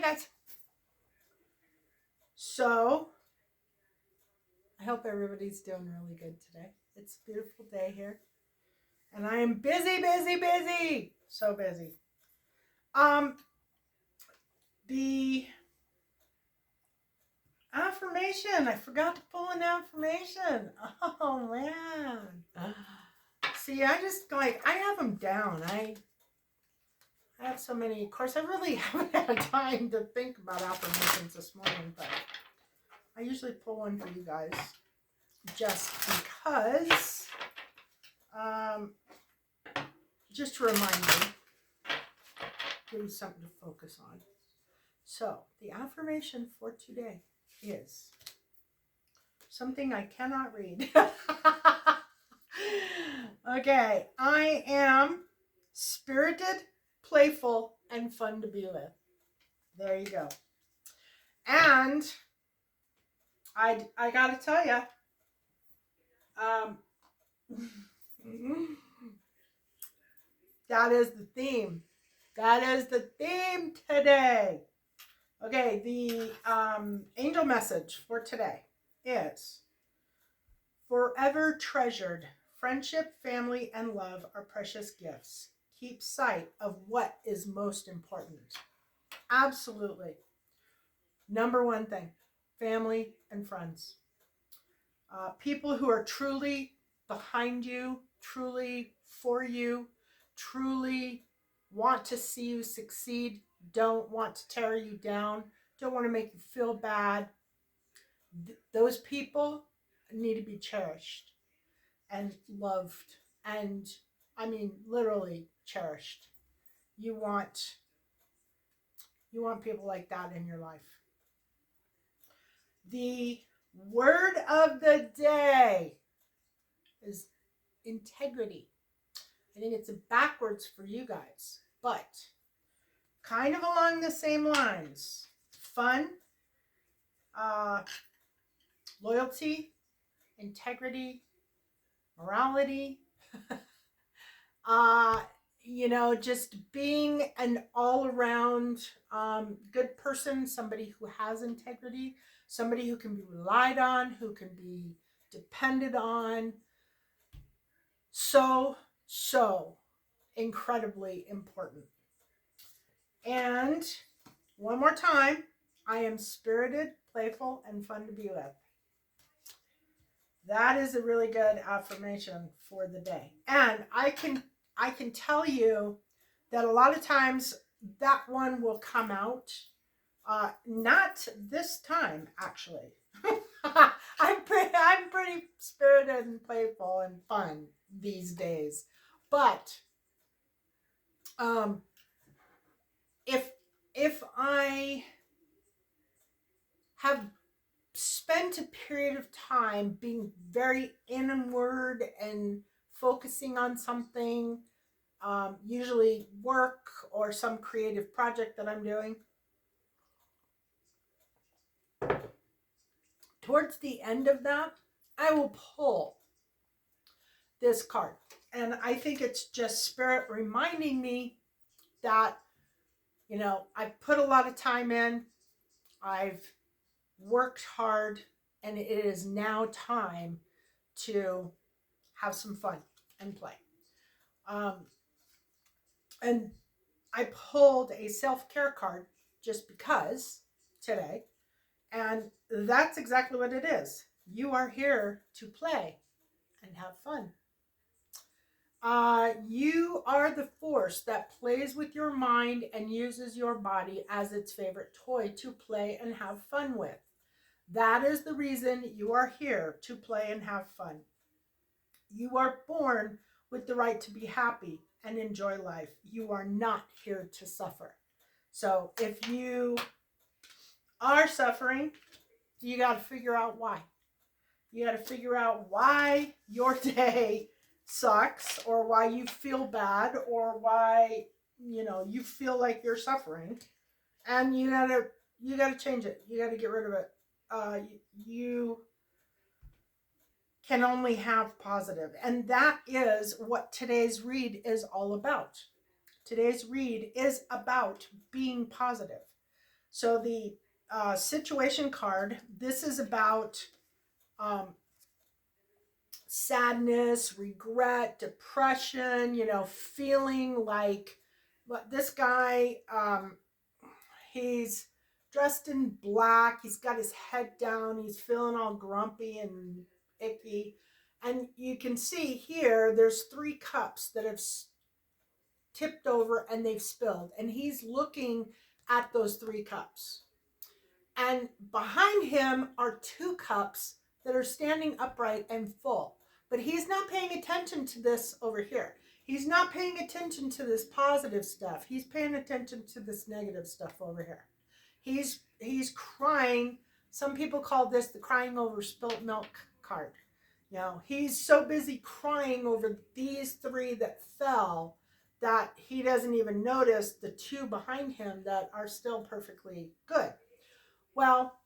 guys. So, I hope everybody's doing really good today. It's a beautiful day here. And I am busy, busy, busy. So busy. The affirmation. I forgot to pull an affirmation. Oh, man. See, I have them down. I have so many. Of course, I really haven't had time to think about affirmations this morning, but I usually pull one for you guys just because, just to remind you, give you something to focus on. So, the affirmation for today is something I cannot read. Okay, I am spirited, playful, and fun to be with. There you go. And I gotta tell you, that is the theme. That is the theme today. Okay, the angel message for today is forever treasured. Friendship, family, and love are precious gifts. Keep sight of what is most important. Absolutely. Number one thing, family and friends. People who are truly behind you, truly for you, truly want to see you succeed, don't want to tear you down, don't want to make you feel bad. Those people need to be cherished and loved, and I mean literally cherished. You want people like that in your life. The word of the day is integrity. I think it's backwards for you guys, but kind of along the same lines. Fun, loyalty, integrity, morality, just being an all-around good person, somebody who has integrity, somebody who can be relied on, who can be depended on. So incredibly important. And one more time, I am spirited, playful, and fun to be with. That is a really good affirmation for the day. And I can tell you that a lot of times that one will come out. Not this time, actually. I'm pretty spirited and playful and fun these days. But if I have spent a period of time being very inward and focusing on something, usually work or some creative project that I'm doing, towards the end of that, I will pull this card. And I think it's just spirit reminding me that, I've put a lot of time in, I've worked hard, and it is now time to have some fun and play. And I pulled a self-care card just because today, and that's exactly what it is. You are here to play and have fun. You are the force that plays with your mind and uses your body as its favorite toy to play and have fun with. That is the reason you are here, to play and have fun. You are born with the right to be happy and enjoy life. You are not here to suffer. So if you are suffering, you got to figure out why. You got to figure out why your day sucks, or why you feel bad, or why you feel like you're suffering, and you gotta change it. You gotta get rid of it. You can only have positive, and that is what today's read is all about. Today's read is about being positive. So the situation card, this is about um, sadness, regret, depression, feeling like this guy, he's dressed in black, he's got his head down, he's feeling all grumpy and icky. And you can see here, there's 3 cups that have tipped over and they've spilled. And he's looking at those 3 cups. And behind him are 2 cups that are standing upright and full. But he's not paying attention to this over here. He's not paying attention to this positive stuff. He's paying attention to this negative stuff over here. He's crying. Some people call this the crying over spilt milk card. He's so busy crying over these 3 that fell that he doesn't even notice the 2 behind him that are still perfectly good. Well,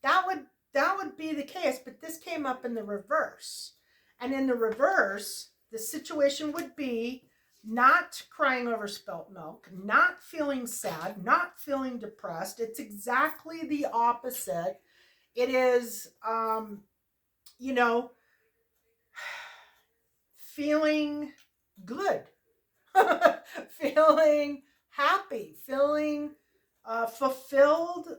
that would be the case, but this came up in the reverse. And in the reverse, the situation would be not crying over spilt milk, not feeling sad, not feeling depressed. It's exactly the opposite. It is, feeling good, feeling happy, feeling fulfilled,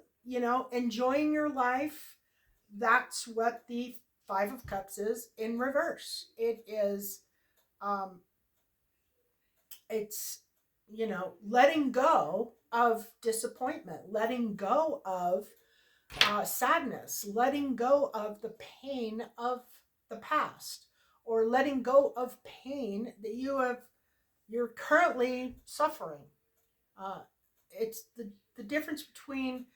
enjoying your life. That's what the 5 of Cups is in reverse. It is, it's, letting go of disappointment, letting go of sadness, letting go of the pain of the past, or letting go of pain that you're currently suffering. It's the difference between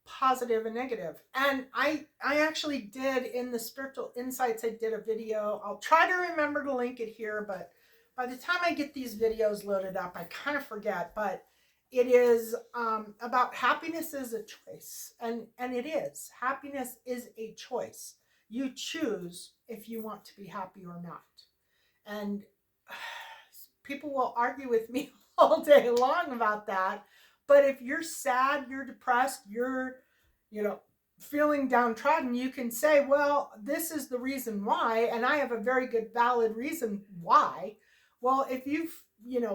positive and negative. And I actually did, in the Spiritual Insights, I did a video. I'll try to remember to link it here, but by the time I get these videos loaded up, I kind of forget. But it is about happiness is a choice. And it is. Happiness is a choice. You choose if you want to be happy or not. And people will argue with me all day long about that. But if you're sad, you're depressed, you're, feeling downtrodden, you can say, well, this is the reason why, and I have a very good, valid reason why. Well, if you've,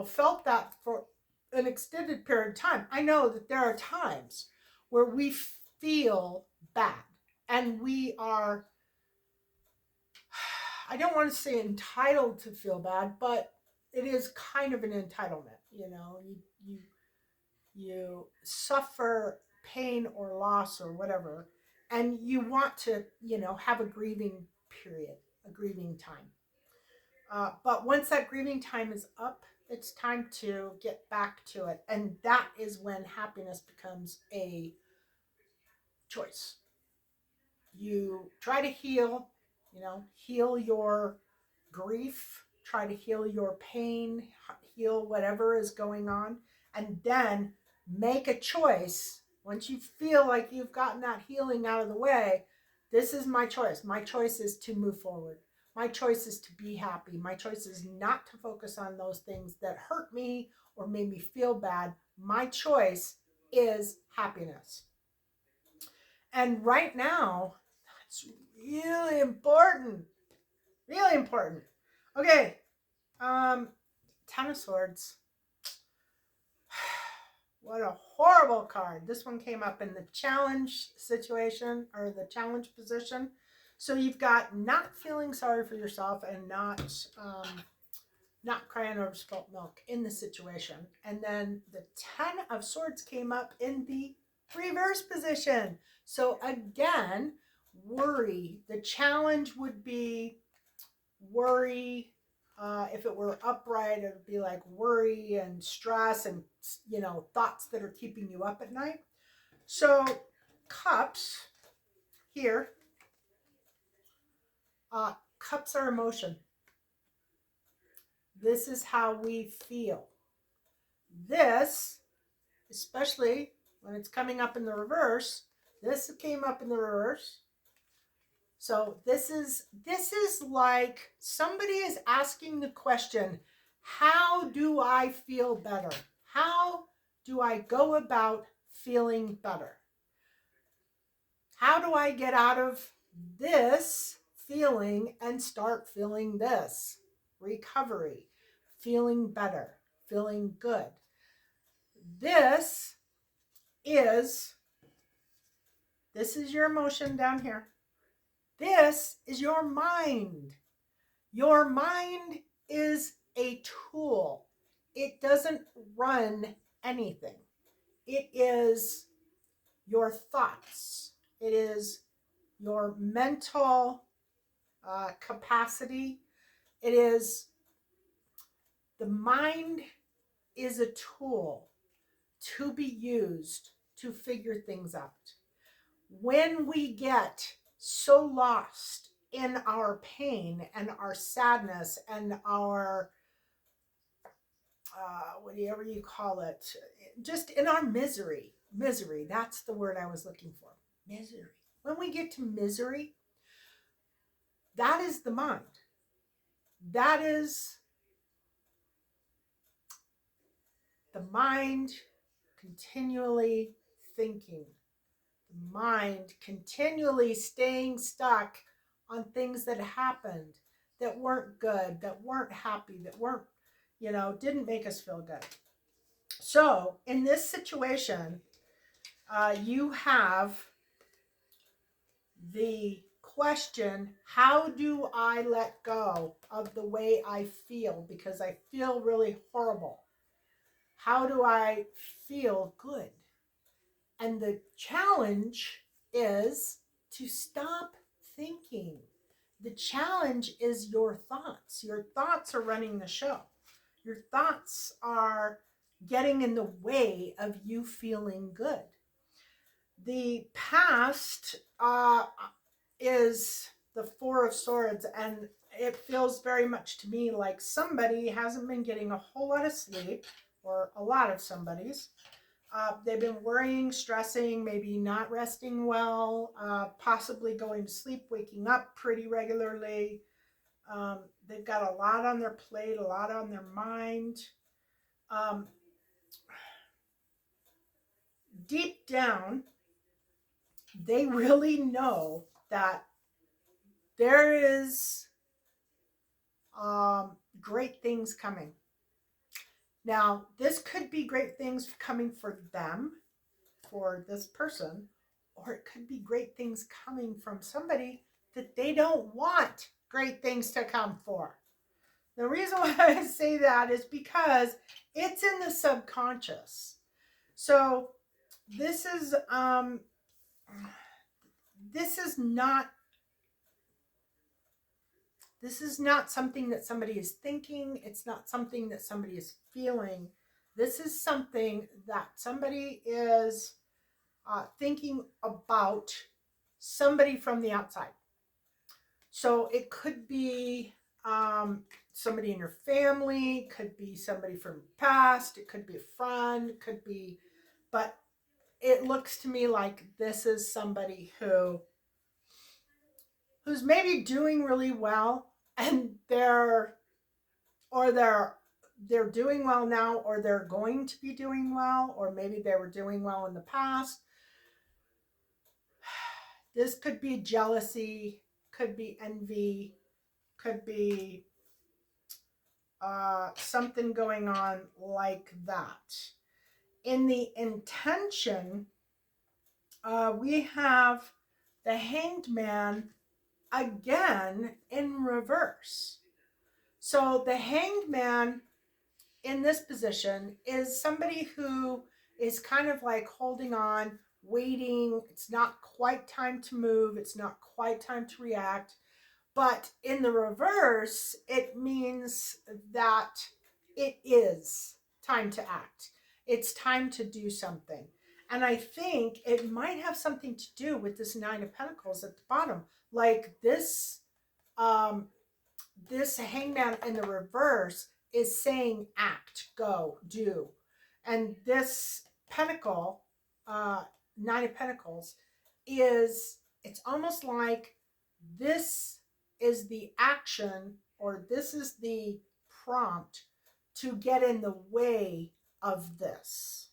felt that for an extended period of time, I know that there are times where we feel bad and we are, I don't want to say entitled to feel bad, but it is kind of an entitlement. You suffer pain or loss or whatever, and you want to, have a grieving period, a grieving time. But once that grieving time is up, it's time to get back to it. And that is when happiness becomes a choice. You try to heal, heal your grief, try to heal your pain, heal whatever is going on, and then make a choice. Once you feel like you've gotten that healing out of the way, this is my choice. My choice is to move forward. My choice is to be happy. My choice is not to focus on those things that hurt me or made me feel bad. My choice is happiness. And right now, that's really important. Really important. Okay. 10 of Swords. What a horrible card. This one came up in the challenge situation, or the challenge position. So you've got not feeling sorry for yourself and not crying over spilt milk in the situation. And then the 10 of Swords came up in the reverse position. So again, worry. The challenge would be worry. If it were upright, it would be like worry and stress and, thoughts that are keeping you up at night. So cups here, cups are emotion. This is how we feel. This, especially when it's coming up in the reverse, this came up in the reverse. So this is like somebody is asking the question, how do I feel better? How do I go about feeling better. How do I get out of this feeling and start feeling this? Recovery, feeling better, feeling good. This is your emotion down here. This is your mind. Your mind is a tool. It doesn't run anything. It is your thoughts. It is your mental capacity. It is the mind is a tool to be used to figure things out. When we get so lost in our pain and our sadness and our whatever you call it, just in our misery, that's the word I was looking for, misery. When we get to misery, that is the mind. That is the mind continually thinking, the mind continually staying stuck on things that happened that weren't good, that weren't happy, that weren't, didn't make us feel good. So in this situation, you have the question, how do I let go of the way I feel because I feel really horrible? How do I feel good? And the challenge is to stop thinking. The challenge is your thoughts. Your thoughts are running the show. Your thoughts are getting in the way of you feeling good. The past is the Four of Swords, and it feels very much to me like somebody hasn't been getting a whole lot of sleep, or a lot of somebody's. They've been worrying, stressing, maybe not resting well, possibly going to sleep, waking up pretty regularly. They've got a lot on their plate, a lot on their mind. Deep down, they really know that there is great things coming. Now, this could be great things coming for them, for this person, or it could be great things coming from somebody that they don't want great things to come for. The reason why I say that is because it's in the subconscious. So this is not something that somebody is thinking. It's not something that somebody is feeling. This is something that somebody is thinking about somebody from the outside. So it could be somebody in your family, could be somebody from the past, it could be a friend, could be, but it looks to me like this is somebody who's maybe doing really well, and they're doing well now, or they're going to be doing well, or maybe they were doing well in the past. This could be jealousy, could be envy, could be something going on like that. In the intention, we have the Hanged Man again in reverse. So the Hanged Man in this position is somebody who is kind of like holding on, waiting. It's not quite time to move. It's not quite time to react. But in the reverse, it means that it is time to act. It's time to do something. And I think it might have something to do with this Nine of Pentacles at the bottom. Like this hangman in the reverse is saying act, go, do. And this pentacle, Nine of Pentacles, it's almost like this is the action, or this is the prompt to get in the way of this.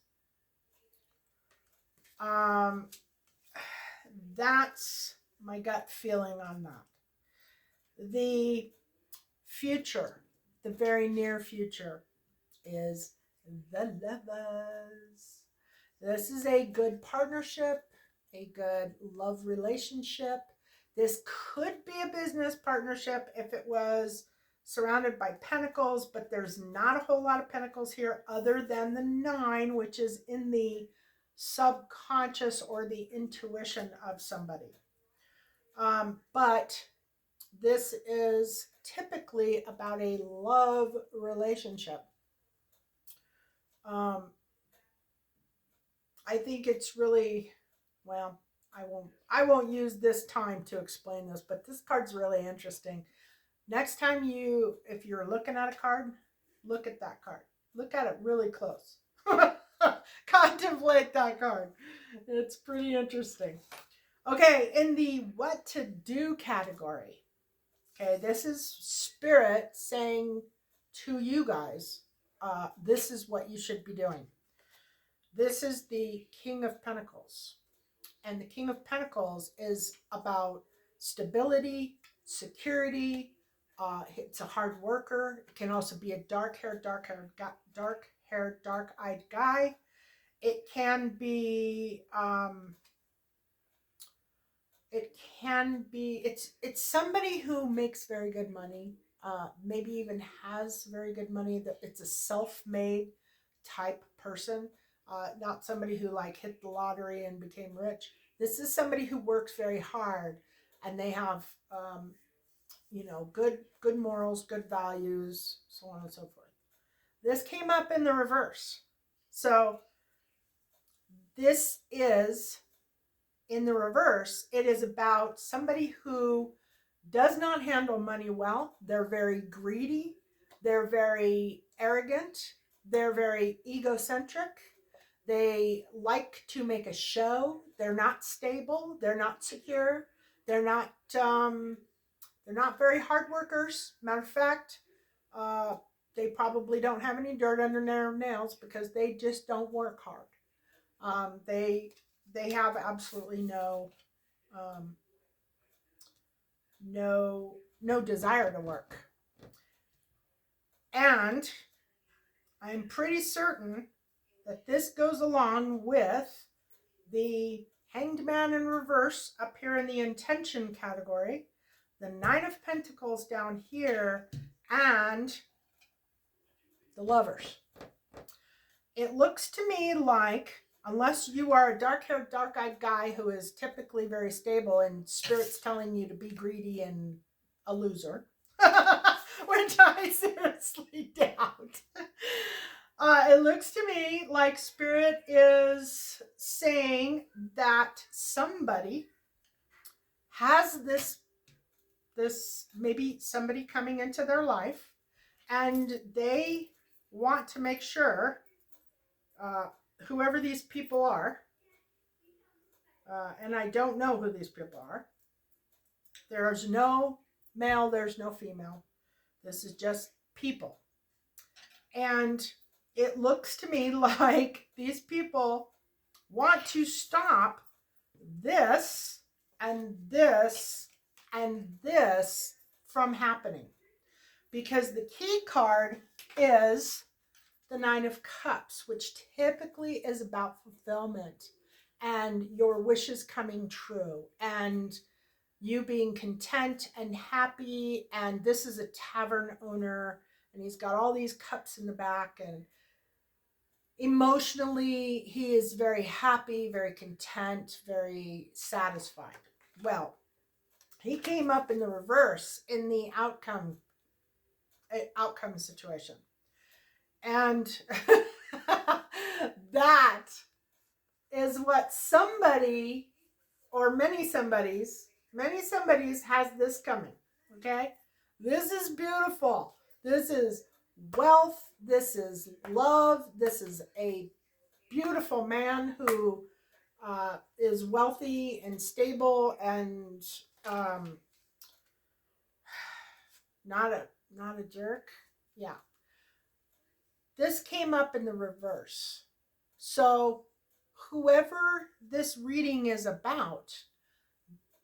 Um, that's my gut feeling on that. The future, the very near future, is the lovers. This is a good partnership, a good love relationship. This could be a business partnership if it was surrounded by pentacles, but there's not a whole lot of pentacles here other than the 9, which is in the subconscious or the intuition of somebody. But this is typically about a love relationship. Um, I think it's really, well, I won't use this time to explain this, but this card's really interesting. Next time if you're looking at a card, look at that card. Look at it really close. Contemplate that card. It's pretty interesting. Okay, in the what to do category. Okay, this is Spirit saying to you guys, this is what you should be doing. This is the King of Pentacles. And the King of Pentacles is about stability, security. It's a hard worker. It can also be a dark-eyed guy. It can be. It's somebody who makes very good money. Maybe even has very good money. That it's a self-made type person. Not somebody who like hit the lottery and became rich. This is somebody who works very hard, and they have good morals, good values, so on and so forth. This came up in the reverse. So this is in the reverse. It is about somebody who does not handle money well. They're very greedy. They're very arrogant. They're very egocentric. They like to make a show. They're not stable. They're not secure. They're not very hard workers. Matter of fact, they probably don't have any dirt under their nails because they just don't work hard. They have absolutely no desire to work. And I'm pretty certain that this goes along with the Hanged Man in reverse up here in the intention category, the 9 of Pentacles down here, and the Lovers. It looks to me like, unless you are a dark-haired, dark-eyed guy who is typically very stable and Spirit's telling you to be greedy and a loser, which I seriously doubt. It looks to me like Spirit is saying that somebody has this maybe somebody coming into their life, and they want to make sure whoever these people are, and I don't know who these people are. There's no male, there's no female. This is just people. And it looks to me like these people want to stop this and this and this from happening. Because the key card is the 9 of Cups, which typically is about fulfillment and your wishes coming true and you being content and happy. And this is a tavern owner, and he's got all these cups in the back, and emotionally he is very happy, very content, very satisfied. Well, he came up in the reverse in the outcome situation. And that is what somebody, or many somebodies has this coming. Okay? This is beautiful. This is wealth. This is love. This is a beautiful man who is wealthy and stable and not a jerk. Yeah. This came up in the reverse. So whoever this reading is about,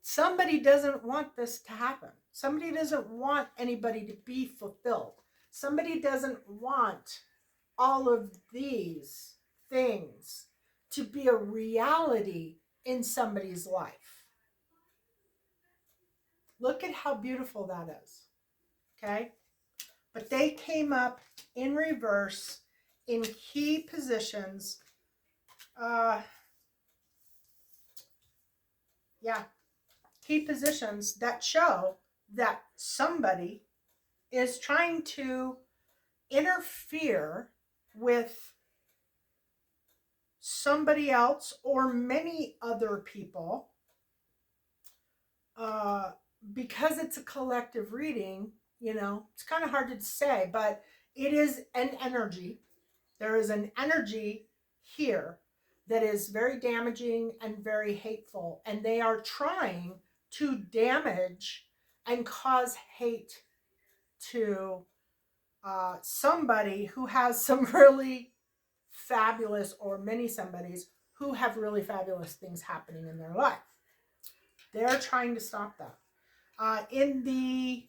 somebody doesn't want this to happen. Somebody doesn't want anybody to be fulfilled. Somebody doesn't want all of these things to be a reality in somebody's life. Look at how beautiful that is. Okay? But they came up in reverse in key positions. Key positions that show that somebody is trying to interfere with somebody else or many other people, because it's a collective reading. It's kind of hard to say, but it is an energy. There is an energy here that is very damaging and very hateful, and they are trying to damage and cause hate to somebody who has some really fabulous, or many somebodies who have really fabulous things happening in their life. They're trying to stop that. In the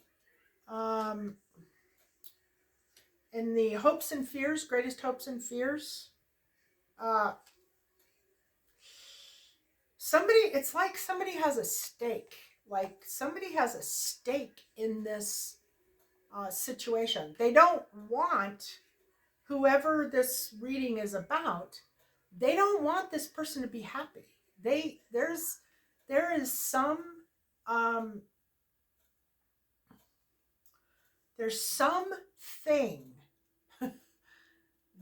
hopes and fears, greatest hopes and fears, it's like somebody has a stake. Like somebody has a stake in this situation. They don't want whoever this reading is about, they don't want this person to be happy. There is some there's something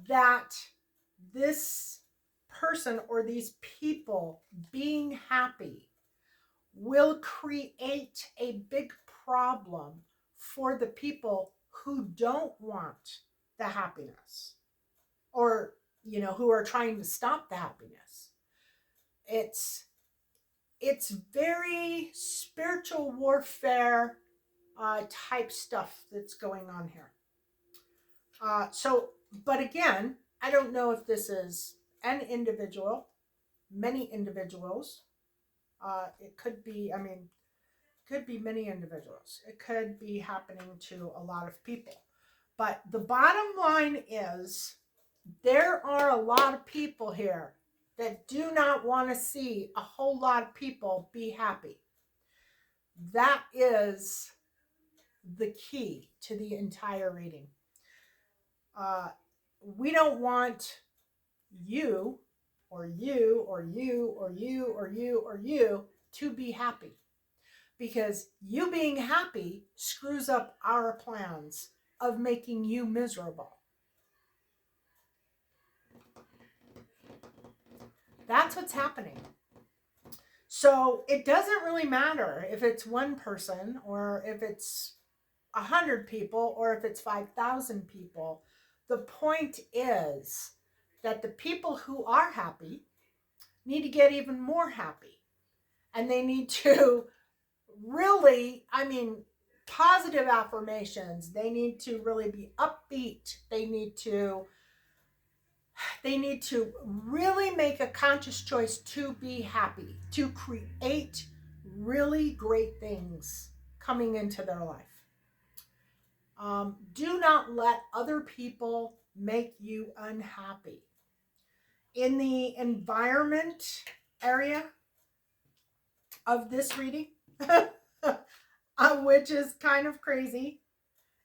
that this person or these people being happy will create a big problem for the people who don't want the happiness, or who are trying to stop the happiness. It's very spiritual warfare type stuff that's going on here. But again, I don't know if this is an individual, many individuals. It could be, could be many individuals. It could be happening to a lot of people. But the bottom line is, there are a lot of people here that do not want to see a whole lot of people be happy. That is the key to the entire reading. We don't want you or you or you or you or you or you to be happy, because you being happy screws up our plans of making you miserable. That's what's happening. So it doesn't really matter if it's one person, or if it's 100 people, or if it's 5,000 people. The point is that the people who are happy need to get even more happy. And they need to really, positive affirmations. They need to really be upbeat. They need to really make a conscious choice to be happy, to create really great things coming into their life. Do not let other people make you unhappy. In the environment area of this reading, which is kind of crazy,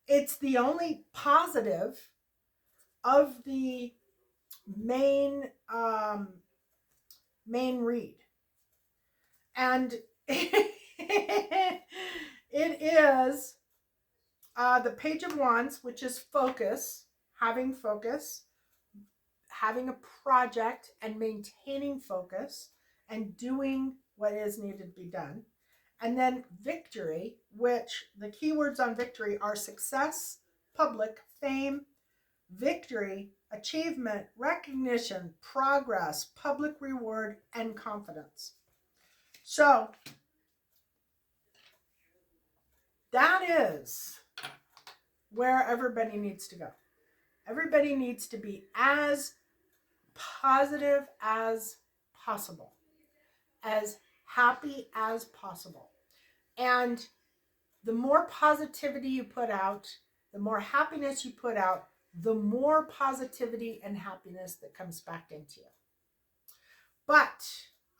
it's the only positive of the main read. And it is the Page of Wands, which is focus, having a project and maintaining focus and doing what is needed to be done. And then victory, which the keywords on victory are success, public, fame, victory, achievement, recognition, progress, public reward, and confidence. So that is where everybody needs to go. Everybody needs to be as positive as possible. As happy as possible. And the more positivity you put out, the more happiness you put out, the more positivity and happiness that comes back into you. But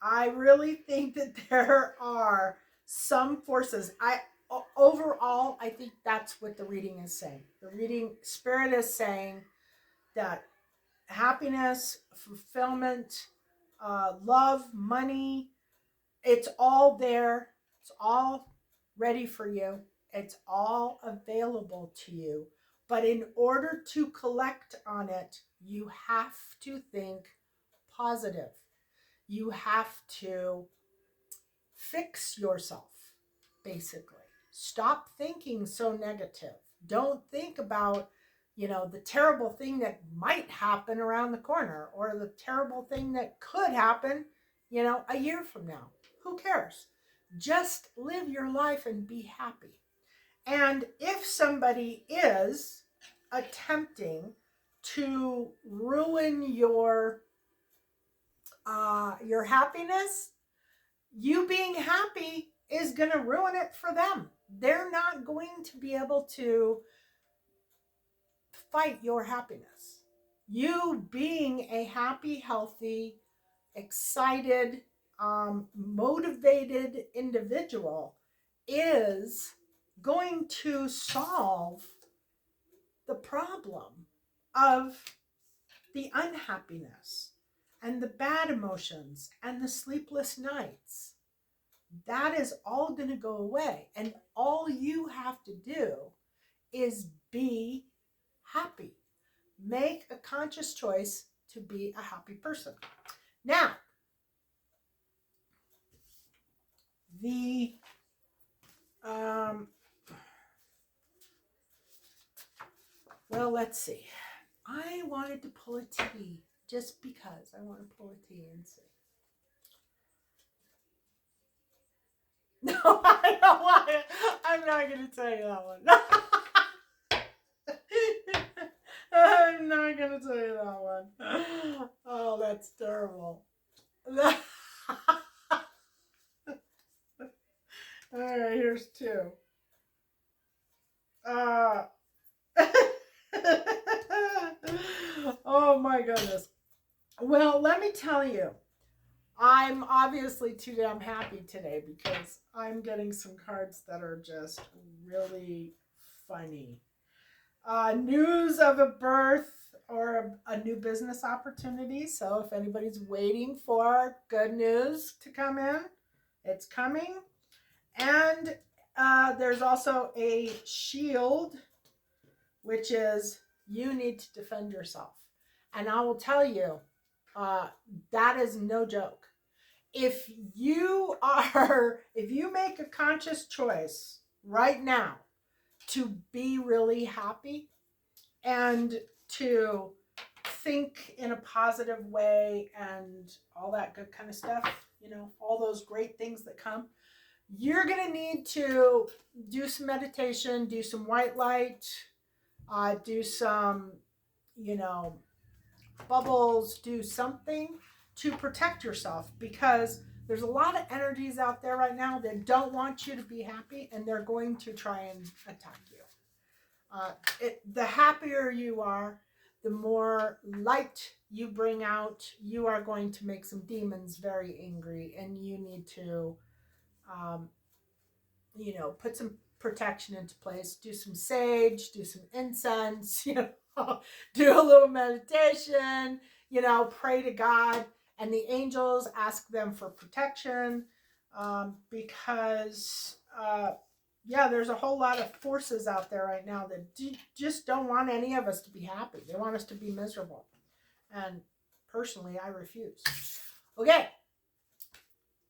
I really think that there are some forces. Overall, I think that's what the reading is saying. The reading spirit is saying that happiness, fulfillment, love, money, it's all there. It's all ready for you. It's all available to you. But in order to collect on it, you have to think positive. You have to fix yourself, basically. Stop thinking so negative. Don't think about, the terrible thing that might happen around the corner or the terrible thing that could happen, a year from now. Who cares? Just live your life and be happy. And if somebody is attempting to ruin your happiness, you being happy is going to ruin it for them. They're not going to be able to fight your happiness. You being a happy, healthy, excited, motivated individual is going to solve the problem of the unhappiness and the bad emotions and the sleepless nights. That is all going to go away. And all you have to do is be happy. Make a conscious choice to be a happy person. Now, let's see. I wanted to pull a T just because I want to pull a T and see. No, I don't want it. I'm not going to tell you that one. I'm not going to tell you that one. Oh, that's terrible. All right, here's two. Oh my goodness. Well, let me tell you, I'm obviously too damn happy today because I'm getting some cards that are just really funny. News of a birth or a new business opportunity. So if anybody's waiting for good news to come in, it's coming. And there's also a shield, which is you need to defend yourself. And I will tell you, that is no joke. If you make a conscious choice right now to be really happy and to think in a positive way and all that good kind of stuff, all those great things that come, you're going to need to do some meditation, do some white light, do some, bubbles, do something to protect yourself, because there's a lot of energies out there right now that don't want you to be happy, and they're going to try and attack you. The happier you are, the more light you bring out, you are going to make some demons very angry, and you need to, put some protection into place. Do some sage, do some incense, do a little meditation, pray to God, and the angels, ask them for protection, because there's a whole lot of forces out there right now that just don't want any of us to be happy. They want us to be miserable. And personally, I refuse. Okay.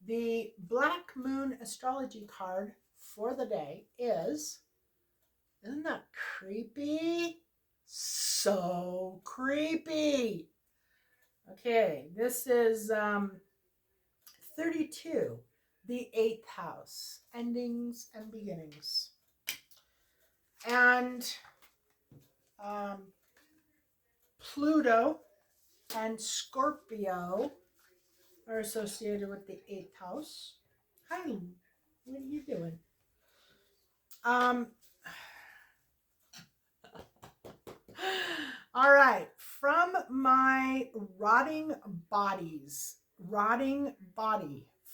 The Black Moon astrology card for the day is, isn't that creepy? So creepy. Okay, this is 32, the 8th house, endings and beginnings. And Pluto and Scorpio are associated with the eighth house. Hi, what are you doing? Um, all right. From my rotting body,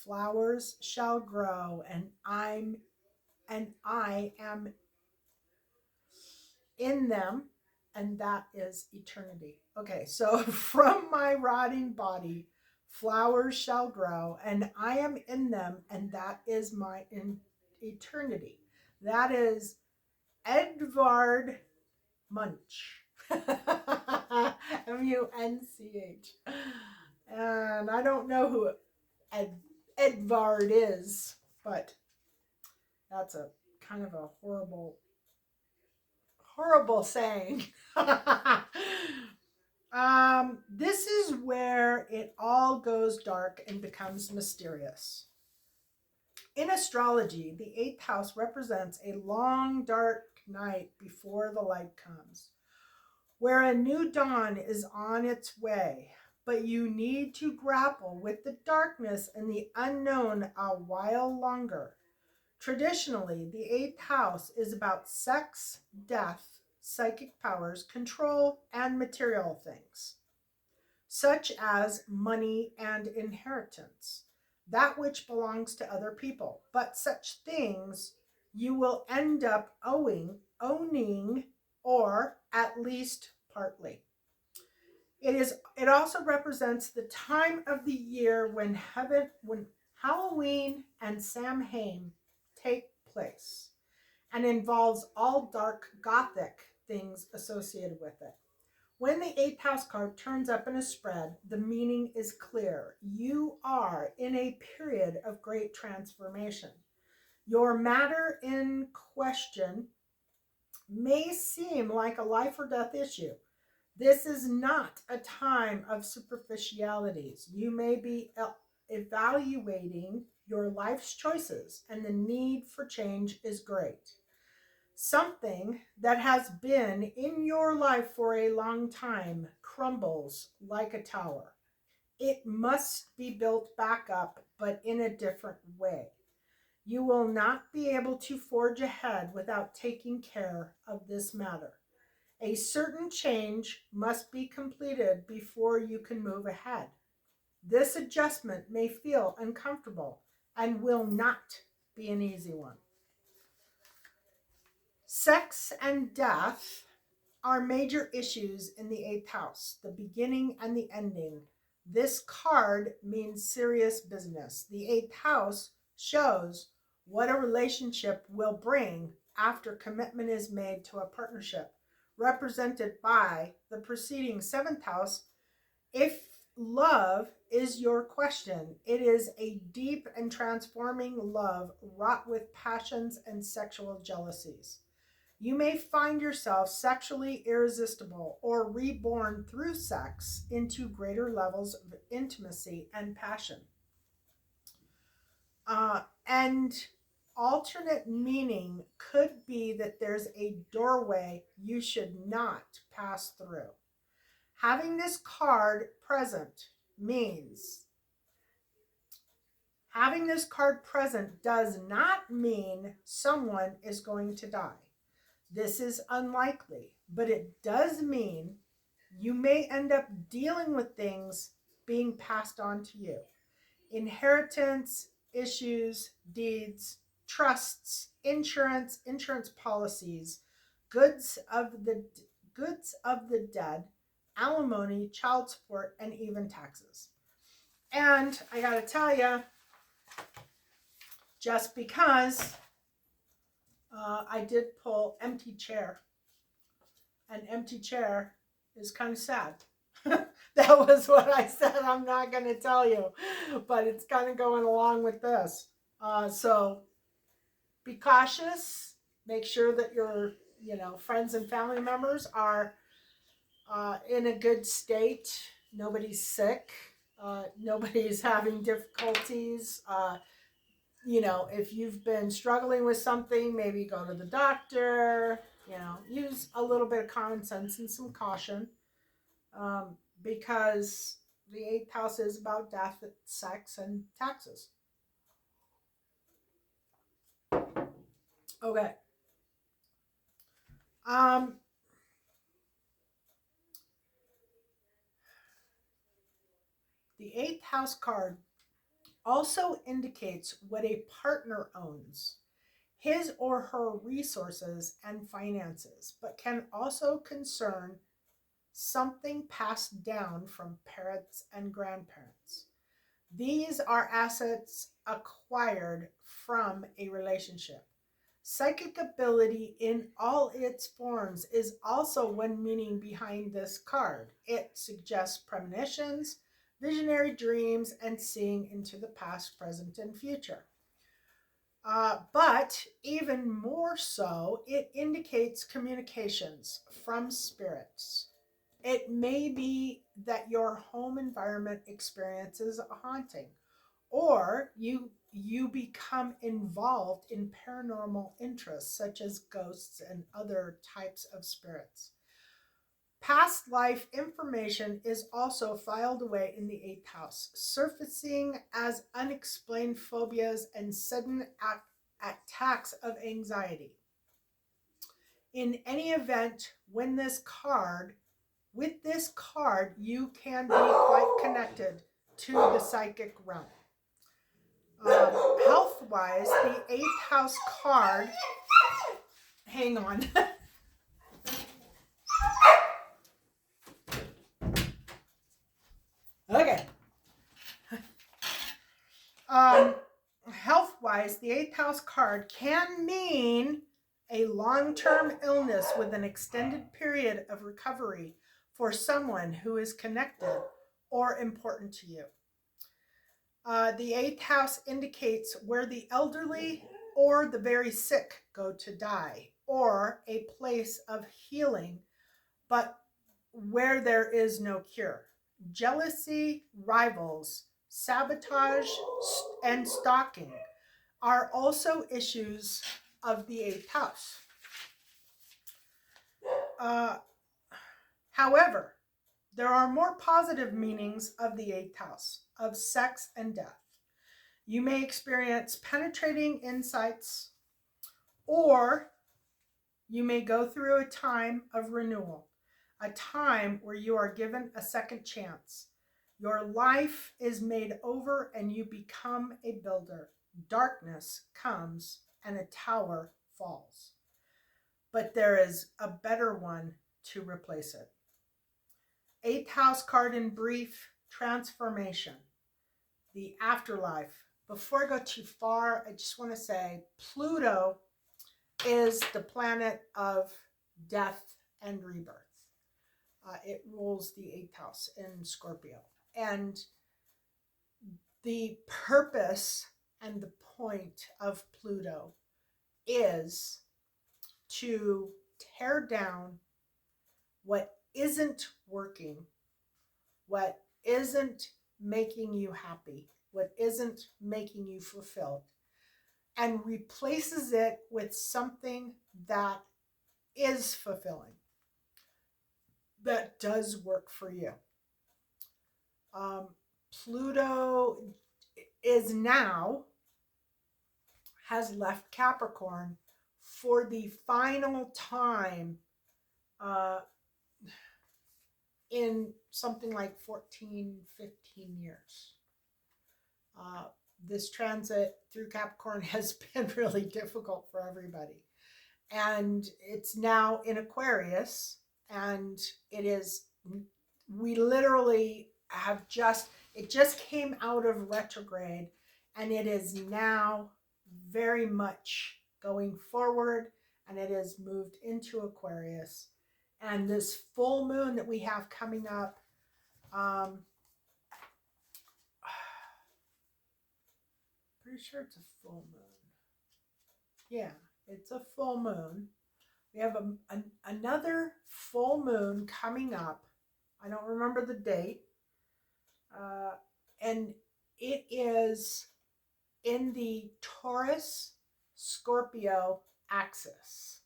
flowers shall grow, and I am in them, and that is eternity. Okay, so from my rotting body, flowers shall grow, and I am in them, and that is my eternity. That is Edvard Munch. Munch. And I don't know who Edvard is, but that's a kind of a horrible saying. This is where it all goes dark and becomes mysterious. In astrology, the eighth house represents a long, dark night before the light comes, where a new dawn is on its way. But you need to grapple with the darkness and the unknown a while longer. Traditionally, the eighth house is about sex, death, psychic powers, control, and material things, such as money and inheritance, that which belongs to other people. But such things you will end up owning, or at least partly. It also represents the time of the year when Halloween and Samhain take place, and involves all dark gothic things associated with it. When the eighth house card turns up in a spread, the meaning is clear. You are in a period of great transformation. Your matter in question may seem like a life or death issue. This is not a time of superficialities. You may be evaluating your life's choices, and the need for change is great. Something that has been in your life for a long time crumbles like a tower. It must be built back up, but in a different way. You will not be able to forge ahead without taking care of this matter. A certain change must be completed before you can move ahead. This adjustment may feel uncomfortable and will not be an easy one. Sex and death are major issues in the eighth house, the beginning and the ending. This card means serious business. The eighth house shows what a relationship will bring after commitment is made to a partnership, represented by the preceding seventh house. If love is your question, it is a deep and transforming love wrought with passions and sexual jealousies. You may find yourself sexually irresistible or reborn through sex into greater levels of intimacy and passion. And alternate meaning could be that there's a doorway you should not pass through. Having this card present means having this card present does not mean someone is going to die. This is unlikely, but it does mean you may end up dealing with things being passed on to you. Inheritance, issues, deeds, trusts, insurance policies, goods of the dead, alimony, child support, and even taxes. And I got to tell you, just because I did pull empty chair. An empty chair is kind of sad. That was what I said. I'm not going to tell you, but it's kind of going along with this. So be cautious. Make sure that your friends and family members are in a good state. Nobody's sick. Nobody's having difficulties. If you've been struggling with something, maybe go to the doctor. Use a little bit of common sense and some caution, because The 8th house is about death, sex, and taxes. Okay. The 8th house card also indicates what a partner owns, his or her resources and finances, but can also concern something passed down from parents and grandparents. These are assets acquired from a relationship. Psychic ability in all its forms is also one meaning behind this card. It suggests premonitions, visionary dreams, and seeing into the past, present, and future. But even more so, it indicates communications from spirits. It may be that your home environment experiences a haunting, or you become involved in paranormal interests such as ghosts and other types of spirits. Past life information is also filed away in the 8th house, surfacing as unexplained phobias and sudden attacks of anxiety. In any event, with this card, you can be quite connected to the psychic realm. Health-wise, the 8th house card, hang on. Okay. Health-wise, the 8th house card can mean a long-term illness with an extended period of recovery for someone who is connected or important to you. The 8th house indicates where the elderly or the very sick go to die, or a place of healing, but where there is no cure. Jealousy, rivals, sabotage, and stalking are also issues of the 8th house. However, there are more positive meanings of the 8th house, of sex and death. You may experience penetrating insights, or you may go through a time of renewal, a time where you are given a second chance. Your life is made over and you become a builder. Darkness comes and a tower falls. But there is a better one to replace it. 8th house card in brief, transformation, the afterlife. Before I go too far, I just want to say Pluto is the planet of death and rebirth. It rules the 8th house in Scorpio. And the purpose and the point of Pluto is to tear down what isn't working, what isn't making you happy, what isn't making you fulfilled, and replaces it with something that is fulfilling, that does work for you. Pluto has left Capricorn for the final time in something like 14, 15 years. This transit through Capricorn has been really difficult for everybody. And it's now in Aquarius, and we literally it just came out of retrograde, and it is now very much going forward, and it has moved into Aquarius. And this full moon that we have coming up, pretty sure it's a full moon. Yeah, it's a full moon. We have another full moon coming up. I don't remember the date. And it is in the Taurus Scorpio axis.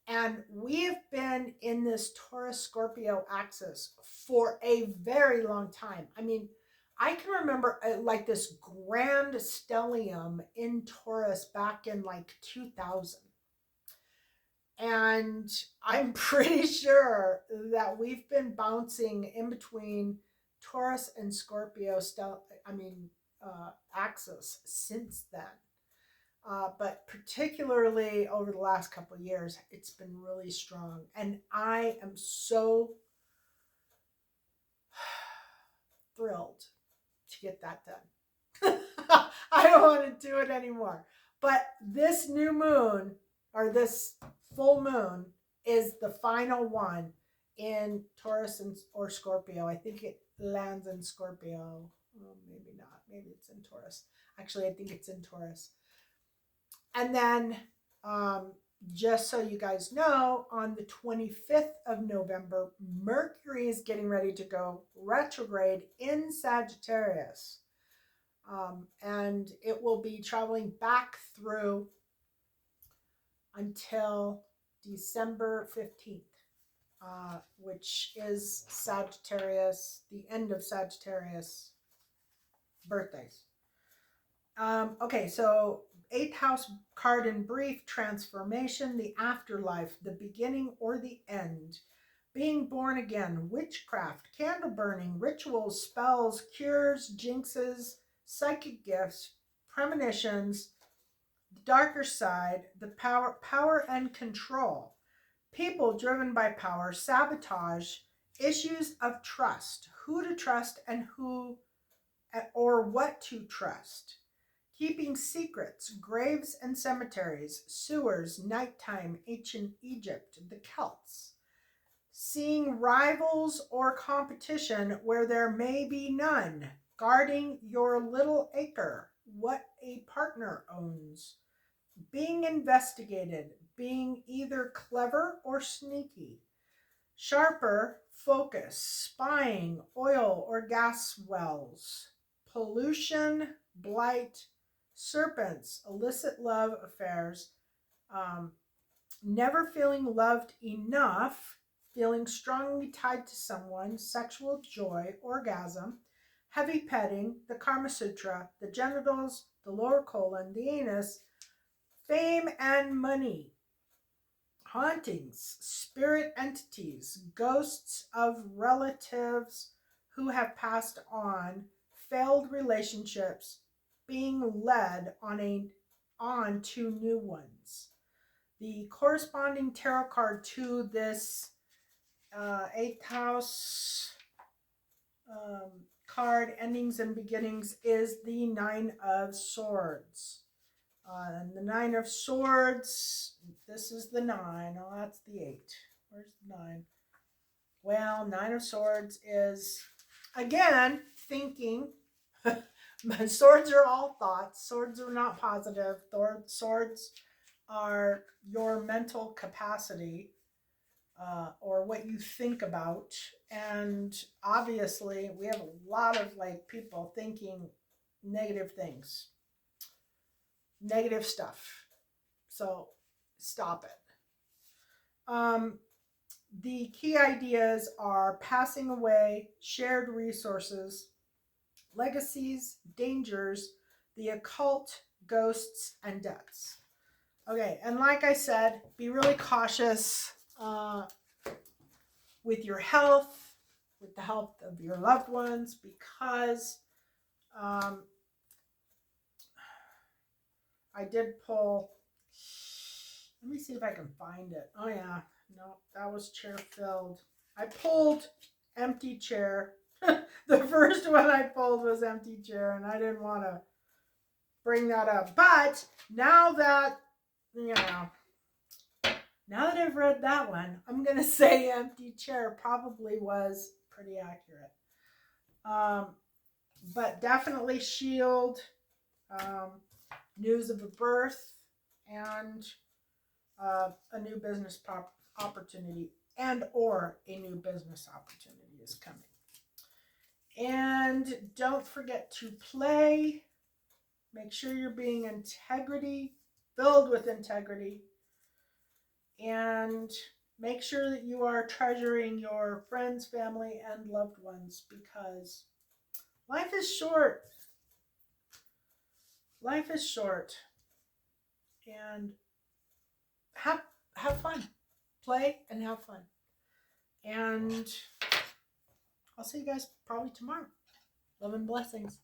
And we have been in this Taurus Scorpio axis for a very long time. I mean, I can remember like this grand stellium in Taurus back in like 2000. And I'm pretty sure that we've been bouncing in between Taurus and Scorpio axis since then. But particularly over the last couple of years, it's been really strong. And I am so thrilled to get that done. I don't want to do it anymore. But this new moon, or this full moon, is the final one in Taurus or Scorpio. I think it lands in Scorpio. Well, maybe not. Maybe it's in Taurus. Actually, I think it's in Taurus. And then, just so you guys know, on the 25th of November, Mercury is getting ready to go retrograde in Sagittarius. And it will be traveling back through until December 15th, which is Sagittarius, the end of Sagittarius birthdays. Okay, so 8th house card in brief: transformation, the afterlife, the beginning or the end, being born again, witchcraft, candle burning, rituals, spells, cures, jinxes, psychic gifts, premonitions, the darker side, the power and control, people driven by power, sabotage, issues of trust, who to trust and who or what to trust, keeping secrets, graves and cemeteries, sewers, nighttime, ancient Egypt, the Celts, seeing rivals or competition where there may be none, guarding your little acre, what a partner owns, being investigated, being either clever or sneaky, sharper, focus, spying, oil or gas wells, pollution, blight, serpents, illicit love affairs, never feeling loved enough, feeling strongly tied to someone, sexual joy, orgasm, heavy petting, the Kama Sutra, the genitals, the lower colon, the anus, fame and money, hauntings, spirit entities, ghosts of relatives who have passed on, failed relationships, being led on to new ones. The corresponding tarot card to this 8th house card, endings and beginnings, is the 9 of Swords. And the 9 of Swords, this is the 9. Oh, that's the 8. Where's the 9? Well, 9 of Swords is, again, thinking. Swords are all thoughts. Swords are not positive. Swords are your mental capacity, or what you think about. And obviously, we have a lot of people thinking negative things, negative stuff. So stop it. The key ideas are passing away, shared resources, legacies, dangers, the occult, ghosts, and deaths. Okay, and like I said, be really cautious with your health, with the health of your loved ones, because I did pull, let me see if I can find it. Oh yeah, no, that was chair filled. I pulled empty chair. The first one I pulled was empty chair, and I didn't want to bring that up. But now that, now that I've read that one, I'm going to say empty chair probably was pretty accurate. But definitely shield, news of a birth, and a new business opportunity, and or a new business opportunity is coming. And don't forget to play. Make sure you're being filled with integrity. And make sure that you are treasuring your friends, family, and loved ones, because life is short. Life is short. And have fun. Play and have fun. And I'll see you guys probably tomorrow. Love and blessings.